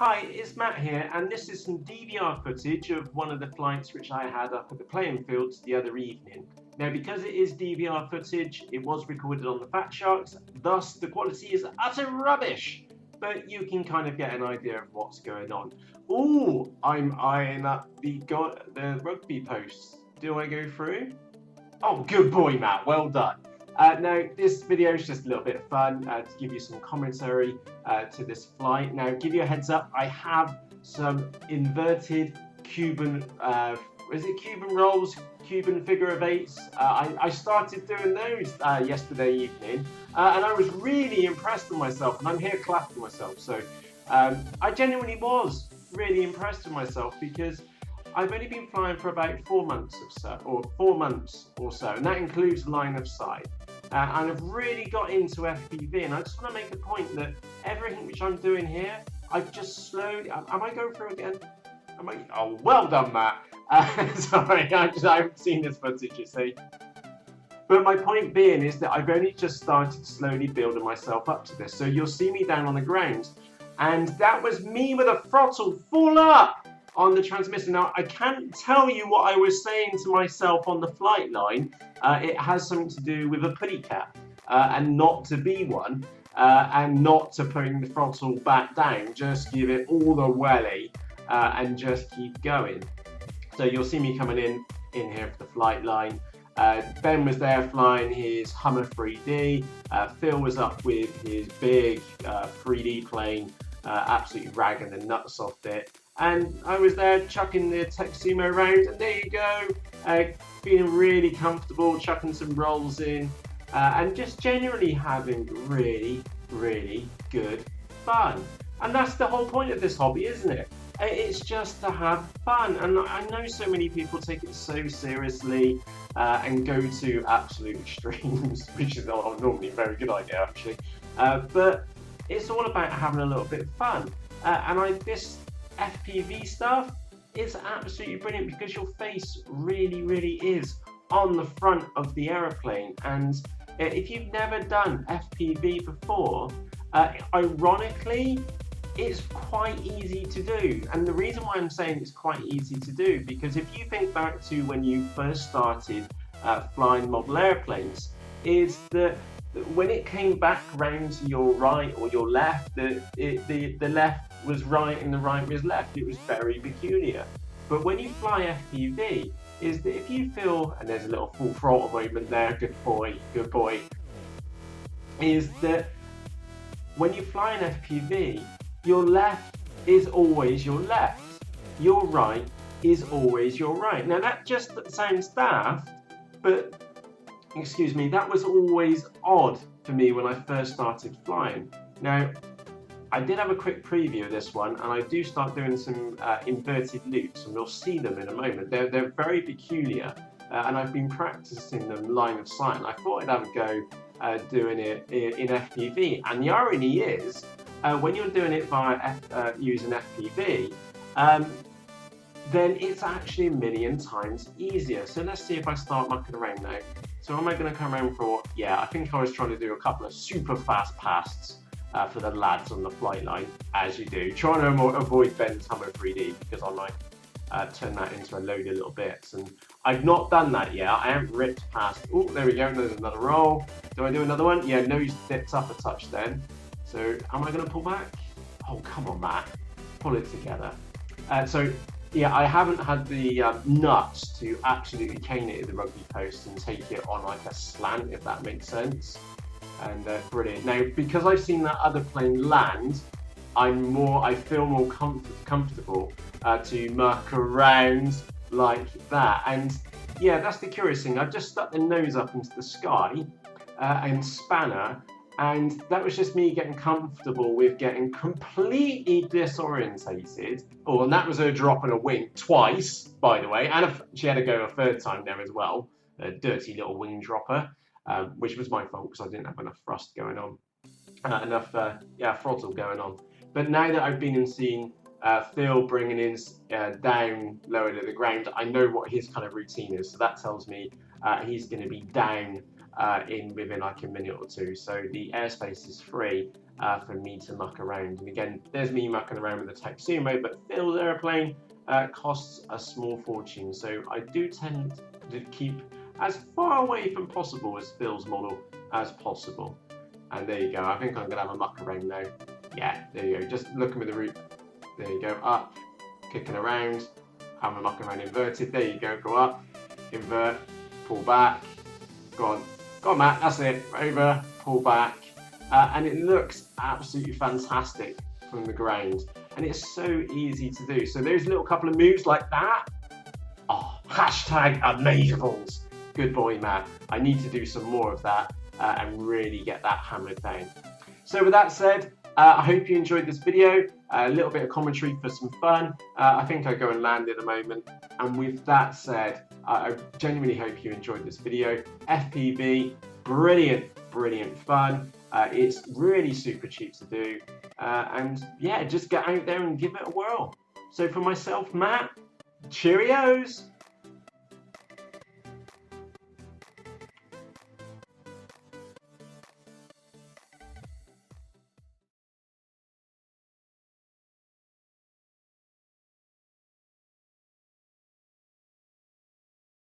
Hi, it's Matt here, and this is some DVR footage of one of the flights which I had up at the playing fields the other evening. Now, because it is DVR footage, it was recorded on the Fat Sharks, thus the quality is utter rubbish, but you can kind of get an idea of what's going on. Ooh, I'm eyeing up the rugby posts. Do I go through? Oh, good boy, Matt, well done. Now, this video is just a little bit of fun to give you some commentary to this flight. Now, give you a heads up, I have some inverted Cuban, Cuban rolls, Cuban figure of eights. I started doing those yesterday evening, and I was really impressed with myself, and I'm here clapping myself. So I genuinely was really impressed with myself because I've only been flying for about 4 months or so, and that includes line of sight. And I've really got into FPV, and I just want to make a point that everything which I'm doing here, I've just slowly. Am I going through again? Oh, well done, Matt. Sorry, I haven't seen this footage, you see. But my point being is that I've only just started slowly building myself up to this. So you'll see me down on the ground, and that was me with a throttle full up on the transmitter. Now, I can't tell you what I was saying to myself on the flight line. It has something to do with a putty cat and not to be one and not to putting the throttle back down. Just give it all the welly and just keep going. So you'll see me coming in here for the flight line. Ben was there flying his Hummer 3D. Phil was up with his big 3D plane, absolutely ragging the nuts off it. And I was there chucking the Teksumo around, and there you go, feeling really comfortable, chucking some rolls in, and just generally having really, really good fun. And that's the whole point of this hobby, isn't it? It's just to have fun. And I know so many people take it so seriously and go to absolute extremes, which is not normally a very good idea, actually. But it's all about having a little bit of fun. This FPV stuff is absolutely brilliant because your face really, really is on the front of the aeroplane. And if you've never done FPV before, ironically, it's quite easy to do. And the reason why I'm saying it's quite easy to do, because if you think back to when you first started flying model airplanes, is that when it came back round to your right or your left, the left was right and the right was left. It was very peculiar. But when you fly FPV, is that if you feel, and there's a little full throttle moment there, good boy, is that when you fly an FPV, your left is always your left. Your right is always your right. Now that just sounds daft, but excuse me, that was always odd for me when I first started flying. Now, I did have a quick preview of this one, and I do start doing some inverted loops, and we'll see them in a moment. They're very peculiar, and I've been practicing them line of sight, and I thought I'd have a go doing it in FPV. And the irony is, when you're doing it via using FPV, then it's actually a million times easier. So let's see if I start mucking around now. So am I going to come around for, yeah, I think I was trying to do a couple of super fast passes for the lads on the flight line, as you do. Trying to avoid Ben's Hummer 3D because I might turn that into a load of little bits. And I've not done that yet. I haven't ripped past. Oh, there we go. There's another roll. Do I do another one? Yeah, nose dips up a touch then. So am I going to pull back? Oh, come on, Matt. Pull it together. Yeah, I haven't had the nuts to absolutely cane it at the rugby post and take it on like a slant, if that makes sense. And brilliant. Now, because I've seen that other plane land, I feel more comfortable to muck around like that. And yeah, that's the curious thing. I've just stuck the nose up into the sky and spanner, and that was just me getting comfortable with getting completely disorientated. Oh, and that was her dropping a wing twice, by the way, and she had to go a third time there as well. A dirty little wing dropper. Which was my fault because I didn't have enough thrust going on, throttle going on. But now that I've been and seen Phil bringing in down lower to the ground, I know what his kind of routine is. So that tells me he's going to be down in within like a minute or two. So the airspace is free for me to muck around. And again, there's me mucking around with the Teksumo, but Phil's airplane costs a small fortune. So I do tend to keep as far away from possible as Phil's model as possible. And there you go. I think I'm gonna have a muck around now. Yeah, there you go. Just looking with the root. There you go. Up, kicking around. Have a muck around inverted. There you go. Go up, invert, pull back. Go on, Matt. That's it. Over, pull back, and it looks absolutely fantastic from the ground. And it's so easy to do. So there's a little couple of moves like that. Oh, hashtag amazables. Good boy, Matt. I need to do some more of that and really get that hammered down. So with that said, I hope you enjoyed this video. A little bit of commentary for some fun. I think I go and land in a moment. And with that said, I genuinely hope you enjoyed this video. FPV, brilliant fun. It's really super cheap to do. And yeah, just get out there and give it a whirl. So for myself, Matt, cheerios.